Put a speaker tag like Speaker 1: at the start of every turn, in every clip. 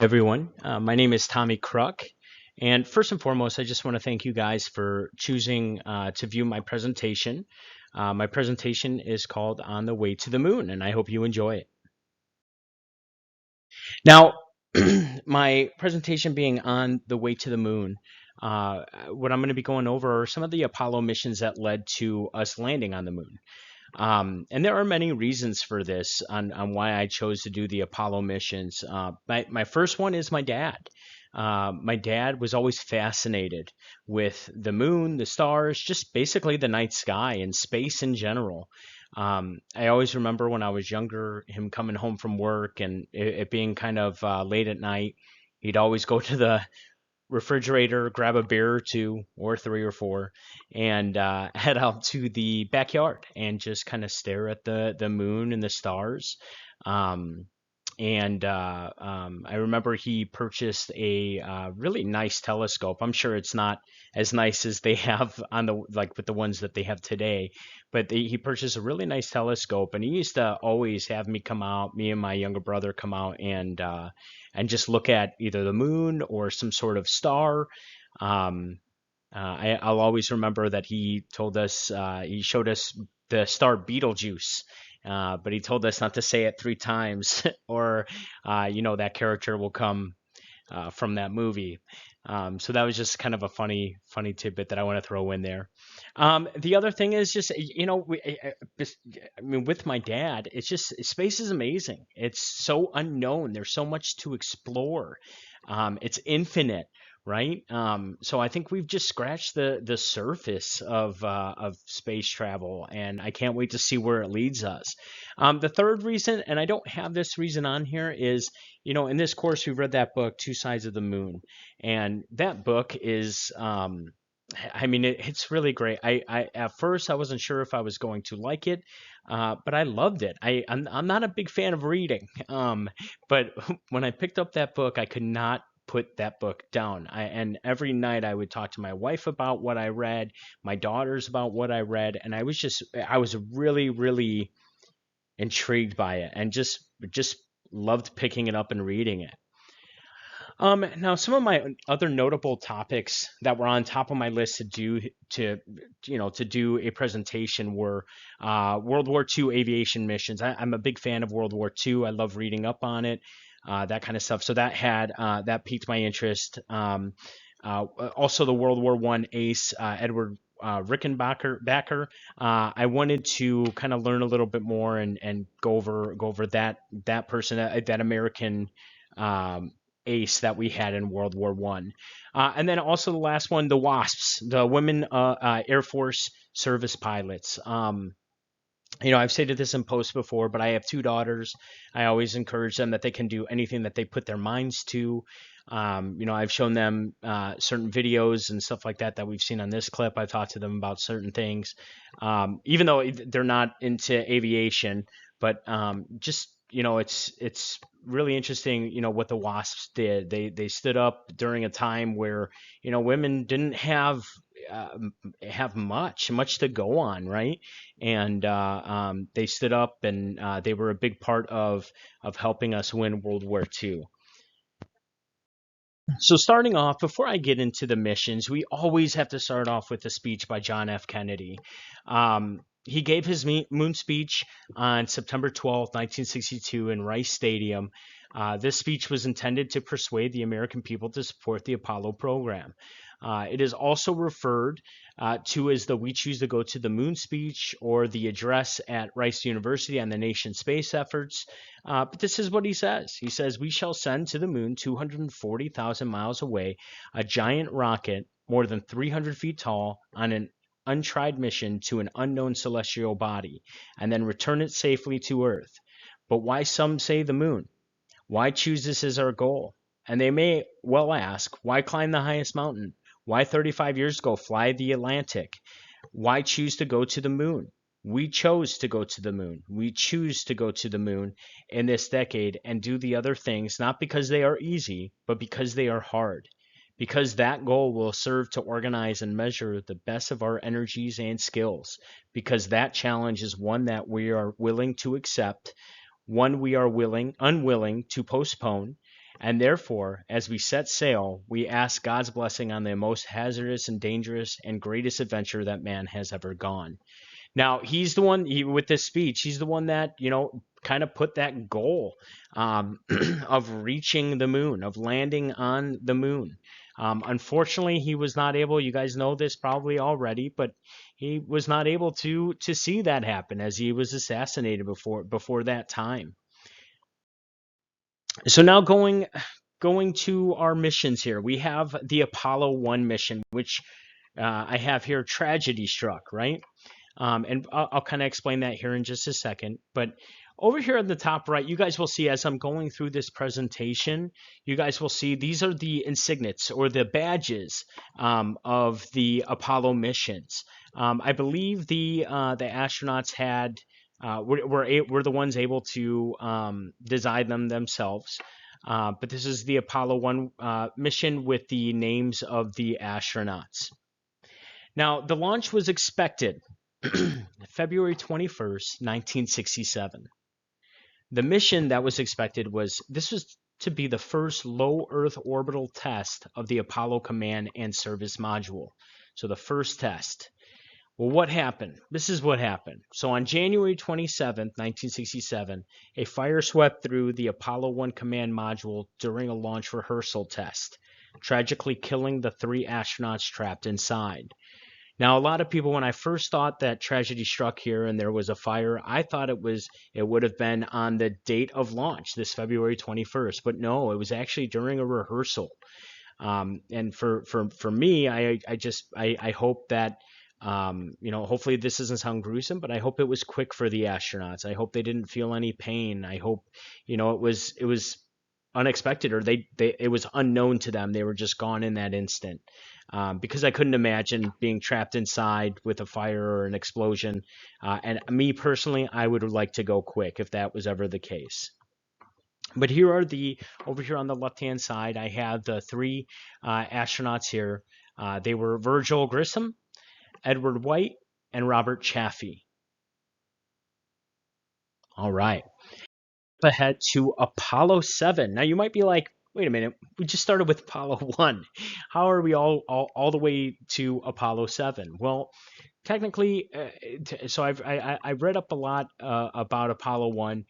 Speaker 1: Everyone. My name is Tommy Kruk. And first and foremost, I just want to thank you guys for choosing to view my presentation. My presentation is called On the Way to the Moon, and I hope you enjoy it. Now, my presentation being on the way to the moon, what I'm going to be going over are some of the Apollo missions that led to us landing on the moon. And there are many reasons for this on why I chose to do the Apollo missions. My first one is my dad. My dad was always fascinated with the moon, the stars, just basically the night sky and space in general. I always remember when I was younger, him coming home from work and it being kind of late at night. He'd always go to the refrigerator, grab a beer or two, or three or four, and head out to the backyard and just kind of stare at the moon and the stars. Um, and I remember he purchased a really nice telescope. I'm sure it's not as nice as they have on the like with the ones that they have today, but he purchased a really nice telescope, and he used to always have me come out, me and my younger brother come out and just look at either the moon or some sort of star. Um, I'll always remember that he told us, he showed us the star Betelgeuse, but he told us not to say it three times, or that character will come from that movie. So that was just kind of a funny tidbit that I want to throw in there. The other thing is just I mean, with my dad, it's just space is amazing. It's so unknown. There's so much to explore. It's infinite, right? So I think we've just scratched the surface of space travel, and I can't wait to see where it leads us. The third reason, and I don't have this reason on here, is in this course we read that book, Two Sides of the Moon, and that book is I mean, it's really great. I at first I wasn't sure if I was going to like it, but I loved it. I'm not a big fan of reading, but when I picked up that book, I could not put that book down. And every night I would talk to my wife about what I read, my daughters about what I read, and I was really intrigued by it, and just loved picking it up and reading it. Now, some of my other notable topics that were on top of my list to do a presentation were World War II aviation missions. I'm a big fan of World War II. I love reading up on it, that kind of stuff. So that piqued my interest. Also, the World War One ace, Edward Rickenbacker. I wanted to kind of learn a little bit more and go over that person, that American um, ace that we had in World War One. And then also the last one, the WASPs, the Women Air Force Service Pilots. I've stated this in posts before, but I have two daughters. I always encourage them that they can do anything that they put their minds to. I've shown them certain videos and stuff like that we've seen on this clip. I've talked to them about certain things, even though they're not into aviation. But just it's really interesting. What the WASPs did. They stood up during a time where women didn't uh, have much to go on, right? And they stood up and they were a big part of helping us win World War II. So starting off, before I get into the missions, we always have to start off with a speech by John F. Kennedy. He gave his moon speech on September 12th, 1962 in Rice Stadium. This speech was intended to persuade the American people to support the Apollo program. It is also referred to as the We Choose to Go to the Moon speech or the address at Rice University on the nation's space efforts. But this is what he says. He says, "We shall send to the moon 240,000 miles away a giant rocket more than 300 feet tall on an untried mission to an unknown celestial body, and then return it safely to Earth. But why some say the moon? Why choose this as our goal? And they may well ask, why climb the highest mountain? Why 35 years ago fly the Atlantic? Why choose to go to the moon? We chose to go to the moon. We choose to go to the moon in this decade and do the other things, not because they are easy, but because they are hard. Because that goal will serve to organize and measure the best of our energies and skills. Because that challenge is one that we are willing to accept, one we are unwilling to postpone, And therefore, as we set sail, we ask God's blessing on the most hazardous and dangerous and greatest adventure that man has ever gone. Now, he's the one, with this speech, he's the one that, kind of put that goal of reaching the moon, of landing on the moon. Unfortunately, he was not able, you guys know this probably already, but he was not able to see that happen, as he was assassinated before that time. So now going to our missions here, we have the Apollo 1 mission, which I have here, tragedy struck, right? And I'll kind of explain that here in just a second. But over here at the top right, you guys will see, as I'm going through this presentation, you guys will see these are the insignias, or the badges, of the Apollo missions. I believe the astronauts had were the ones able to design them themselves. But this is the Apollo 1 mission with the names of the astronauts. Now, the launch was expected February 21st, 1967. The mission that was expected was to be the first low Earth orbital test of the Apollo Command and Service Module. So the first test. Well, what happened? This is what happened. So on January 27th, 1967, a fire swept through the Apollo 1 command module during a launch rehearsal test, tragically killing the 3 astronauts trapped inside. Now, a lot of people, when I first thought that tragedy struck here and there was a fire, I thought it would have been on the date of launch, this February 21st. But no, it was actually during a rehearsal. And for me, I hope that, hopefully this doesn't sound gruesome, but I hope it was quick for the astronauts. I hope they didn't feel any pain. I hope, it was unexpected, or it was unknown to them. They were just gone in that instant. Because I couldn't imagine being trapped inside with a fire or an explosion. And me personally, I would like to go quick if that was ever the case. But here are over here on the left-hand side, I have the 3 astronauts here. They were Virgil Grissom, Edward White, and Robert Chaffee. All right. Ahead to Apollo 7. Now you might be like, wait a minute, we just started with Apollo 1. How are we all the way to Apollo 7? Well, technically, so I've read up a lot about Apollo 1.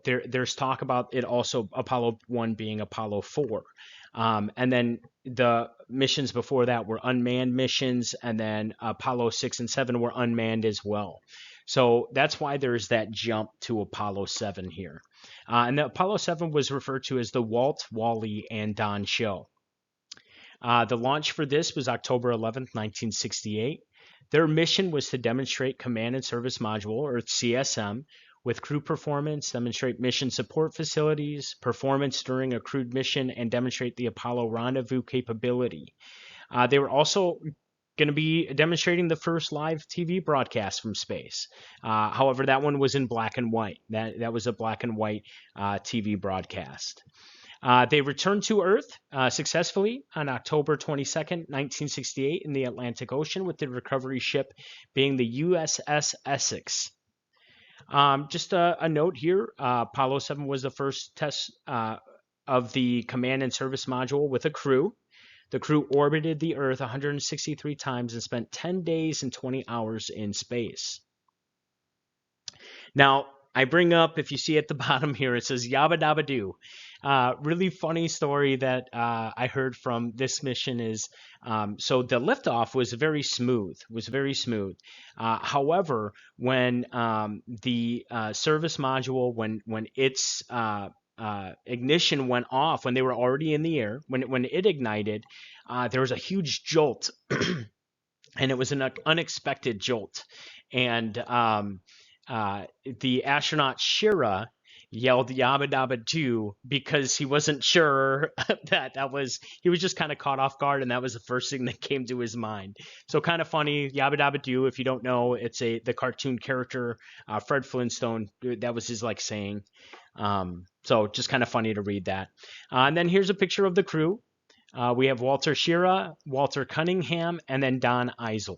Speaker 1: There's talk about it also, Apollo 1 being Apollo 4. And then the missions before that were unmanned missions, and then Apollo 6 and 7 were unmanned as well. So that's why there's that jump to Apollo 7 here. And the Apollo 7 was referred to as the Walt, Wally, and Don show. The launch for this was October 11th, 1968. Their mission was to demonstrate Command and Service Module, or CSM, with crew performance, demonstrate mission support facilities, performance during a crewed mission, and demonstrate the Apollo rendezvous capability. They were also going to be demonstrating the first live TV broadcast from space. However, that one was in black and white. That was a black and white TV broadcast. They returned to Earth successfully on October 22nd, 1968 in the Atlantic Ocean, with the recovery ship being the USS Essex. Just a note here, Apollo 7 was the first test of the Command and Service Module with a crew. The crew orbited the Earth 163 times and spent 10 days and 20 hours in space. Now, I bring up, if you see at the bottom here, it says Yabba Dabba Doo. Really funny story that I heard from this mission is, so the liftoff was very smooth, however, when the service module, when its ignition went off, when they were already in the air, when it ignited, there was a huge jolt, and it was an unexpected jolt, and the astronaut Shira yelled Yabba Dabba Doo because he wasn't sure he was just kind of caught off guard, and that was the first thing that came to his mind. So kind of funny. Yabba Dabba Doo, if you don't know, it's the cartoon character Fred Flintstone. That was his saying. So just kind of funny to read that. And then here's a picture of the crew. We have Walter Schirra, Walter Cunningham, and then Don Eisel.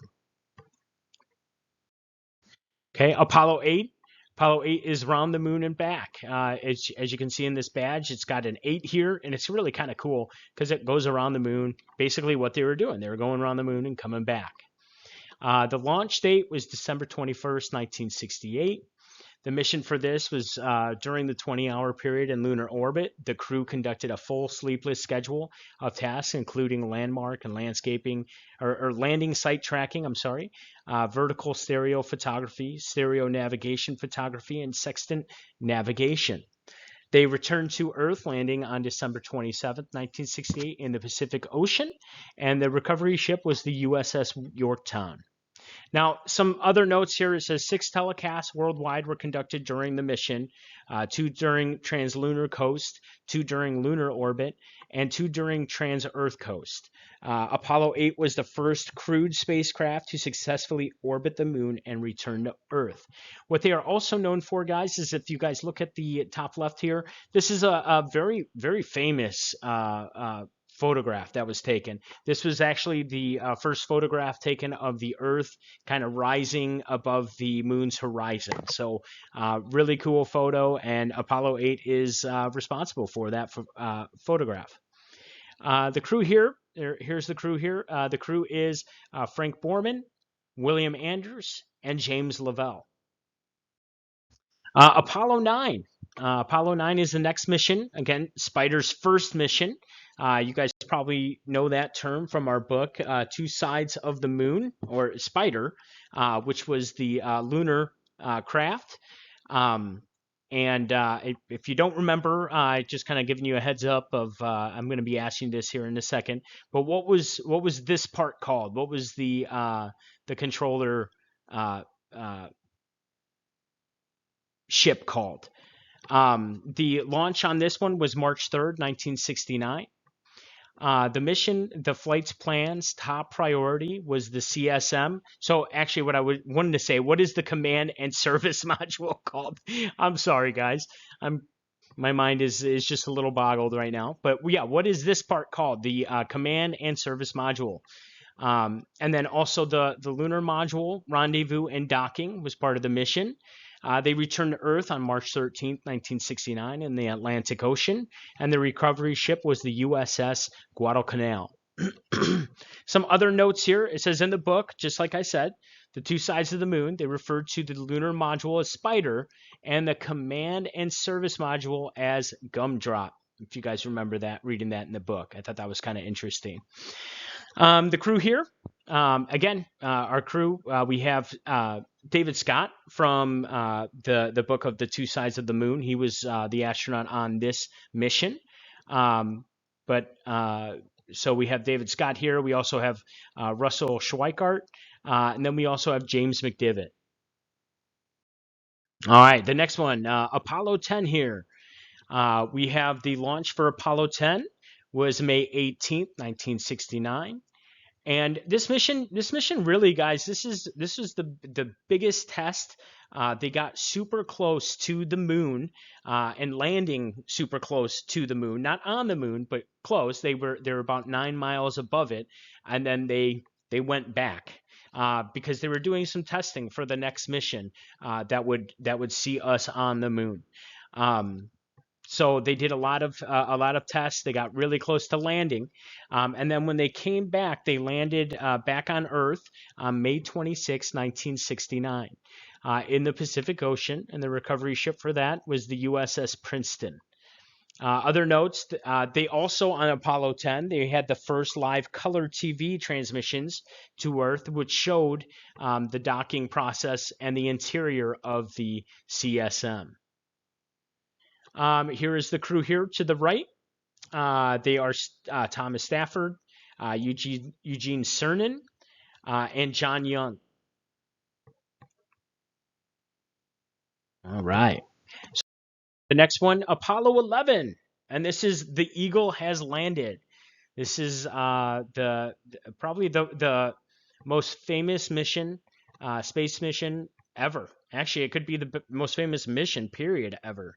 Speaker 1: Okay, Apollo 8 Apollo 8 is around the moon and back. As you can see in this badge, it's got an 8 here, and it's really kind of cool because it goes around the moon. Basically what they were doing, they were going around the moon and coming back. The launch date was December 21st, 1968. The mission for this was during the 20-hour period in lunar orbit. The crew conducted a full sleepless schedule of tasks, including landmark and landscaping, or landing site tracking, vertical stereo photography, stereo navigation photography, and sextant navigation. They returned to Earth, landing on December 27th, 1968 in the Pacific Ocean, and the recovery ship was the USS Yorktown. Now, some other notes here. It says 6 telecasts worldwide were conducted during the mission, 2 during translunar coast, 2 during lunar orbit, and 2 during trans-Earth coast. Apollo 8 was the first crewed spacecraft to successfully orbit the moon and return to Earth. What they are also known for, guys, is if you guys look at the top left here, this is a very, very famous photograph that was taken. This was actually the first photograph taken of the Earth kind of rising above the moon's horizon. So really cool photo, and Apollo 8 is responsible for that photograph. The crew here, here's the crew here. The crew is Frank Borman, William Anders, and James Lovell. Apollo 9. Apollo 9 is the next mission. Again, Spider's first mission. You guys probably know that term from our book, Two Sides of the Moon, or Spider, which was the lunar craft. If you don't remember, just kind of giving you a heads up of, I'm going to be asking this here in a second. But what was this part called? What was the controller ship called? The launch on this one was March 3rd, 1969. The mission, the flight's plans, top priority was the CSM. So actually what I wanted to say, what is the command and service module called? I'm sorry, guys. My mind is just a little boggled right now. But yeah, what is this part called? The command and service module. And then also the lunar module, rendezvous and docking was part of the mission. They returned to Earth on March 13th, 1969 in the Atlantic Ocean, and the recovery ship was the USS Guadalcanal. Some other notes here. It says in the book, just like I said, the two sides of the moon, they referred to the lunar module as Spider and the command and service module as Gumdrop. If you guys remember that, reading that in the book. I thought that was kind of interesting. The crew here, again, our crew, we have David Scott from the book of The Two Sides of the Moon. He was the astronaut on this mission. So we have David Scott here. We also have Russell Schweikart, and then we also have James McDivitt. All right, the next one, Apollo 10 here. We have the launch for Apollo 10 was May 18th, 1969. And this mission really, guys, this is the biggest test. They got super close to the moon and landing super close to the moon, not on the moon, but close. They were about 9 miles above it, and then they went back because they were doing some testing for the next mission that would see us on the moon. So they did a lot of tests. They got really close to landing, and then when they came back, they landed back on Earth on May 26, 1969, in the Pacific Ocean, and the recovery ship for that was the USS Princeton. Other notes: they also on Apollo 10 they had the first live color TV transmissions to Earth, which showed the docking process and the interior of the CSM. Here is the crew here to the right. They are Thomas Stafford, Eugene Cernan, and John Young. All right. So the next one, Apollo 11, and this is the Eagle has landed. This is probably the most famous mission, space mission ever. Actually, it could be the most famous mission period ever.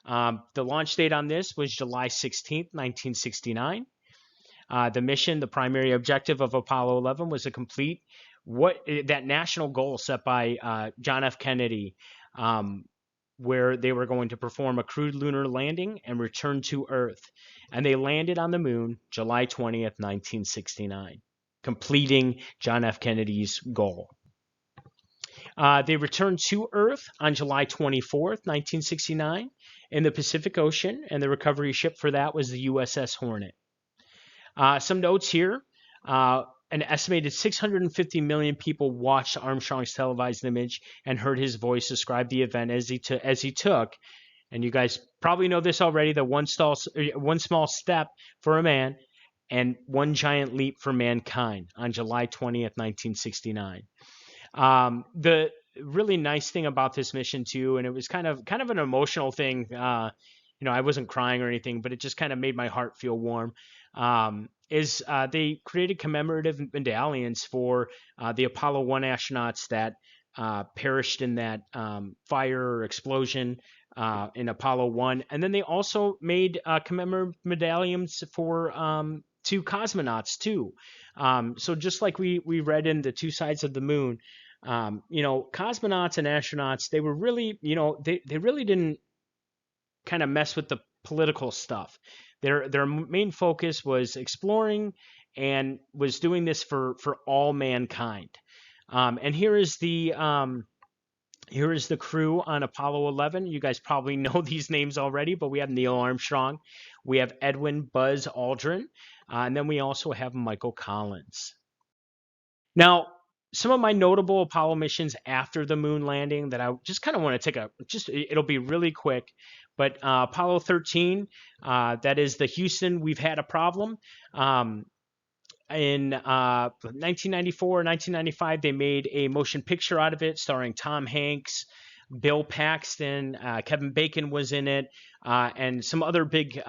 Speaker 1: The launch date on this was July 16th, 1969. The mission, the primary objective of Apollo 11 was to complete that national goal set by John F. Kennedy where they were going to perform a crewed lunar landing and return to Earth. And they landed on the moon July 20th, 1969, completing John F. Kennedy's goal. They returned to Earth on July 24th, 1969, in the Pacific Ocean, and the recovery ship for that was the USS Hornet. Some notes here. An estimated 650 million people watched Armstrong's televised image and heard his voice describe the event as he took. And you guys probably know this already, the one small step for a man and one giant leap for mankind on July 20th, 1969. The really nice thing about this mission too, and it was kind of an emotional thing. I wasn't crying or anything, but it just kind of made my heart feel warm. Is they created commemorative medallions for the Apollo 1 astronauts that perished in that fire or explosion in Apollo 1. And then they also made commemorative medallions for 2 cosmonauts too. So just like we read in the Two Sides of the Moon, cosmonauts and astronauts, they were really, they really didn't kind of mess with the political stuff. Their main focus was exploring and was doing this for all mankind. And here is the crew on Apollo 11. You guys probably know these names already, but we have Neil Armstrong, we have Edwin Buzz Aldrin, and then we also have Michael Collins. Now, some of my notable Apollo missions after the moon landing that I just kind of want to take it'll be really quick, but Apollo 13, that is the Houston, we've had a problem. In 1994 or 1995, they made a motion picture out of it starring Tom Hanks, Bill Paxton, Kevin Bacon was in it, and some other big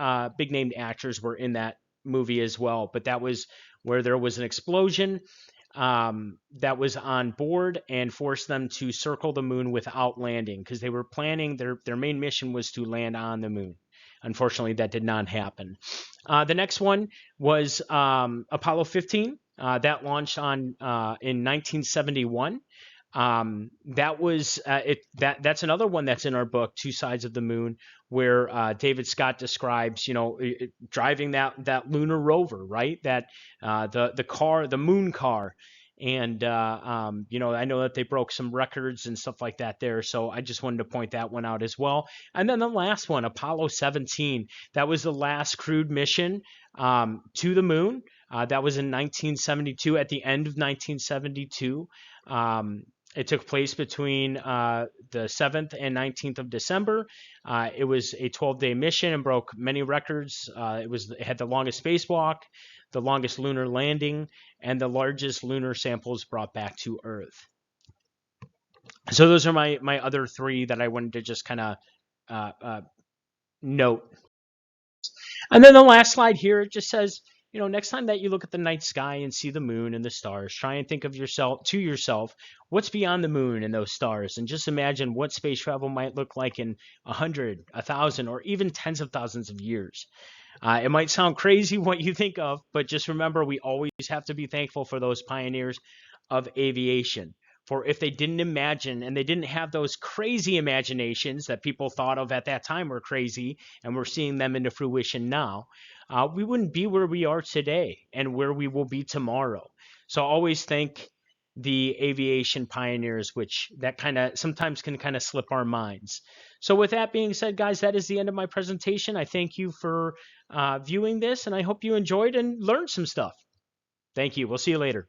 Speaker 1: named actors were in that movie as well. But that was where there was an explosion that was on board and forced them to circle the moon without landing, because they were planning their main mission was to land on the moon. Unfortunately, that did not happen. The next one was Apollo 15. That launched in 1971. That was that's another one that's in our book, Two Sides of the Moon, where David Scott describes, driving that lunar rover, right? That the moon car. And, I know that they broke some records and stuff like that there. So I just wanted to point that one out as well. And then the last one, Apollo 17, that was the last crewed mission to the moon. That was in 1972, at the end of 1972. It took place between the 7th and 19th of December. It was a 12-day mission and broke many records. It had the longest spacewalk, the longest lunar landing, and the largest lunar samples brought back to Earth. So those are my other 3 that I wanted to just kind of note. And then the last slide here, it just says, next time that you look at the night sky and see the moon and the stars, try and think of yourself, what's beyond the moon and those stars, and just imagine what space travel might look like in 100, 1,000, or even tens of thousands of years. It might sound crazy what you think of, but just remember, we always have to be thankful for those pioneers of aviation. For if they didn't imagine and they didn't have those crazy imaginations that people thought of at that time were crazy, and we're seeing them into fruition now, we wouldn't be where we are today and where we will be tomorrow. So always thank the aviation pioneers, which that kind of sometimes can kind of slip our minds. So with that being said, guys, that is the end of my presentation. I thank you for viewing this, and I hope you enjoyed and learned some stuff. Thank you. We'll see you later.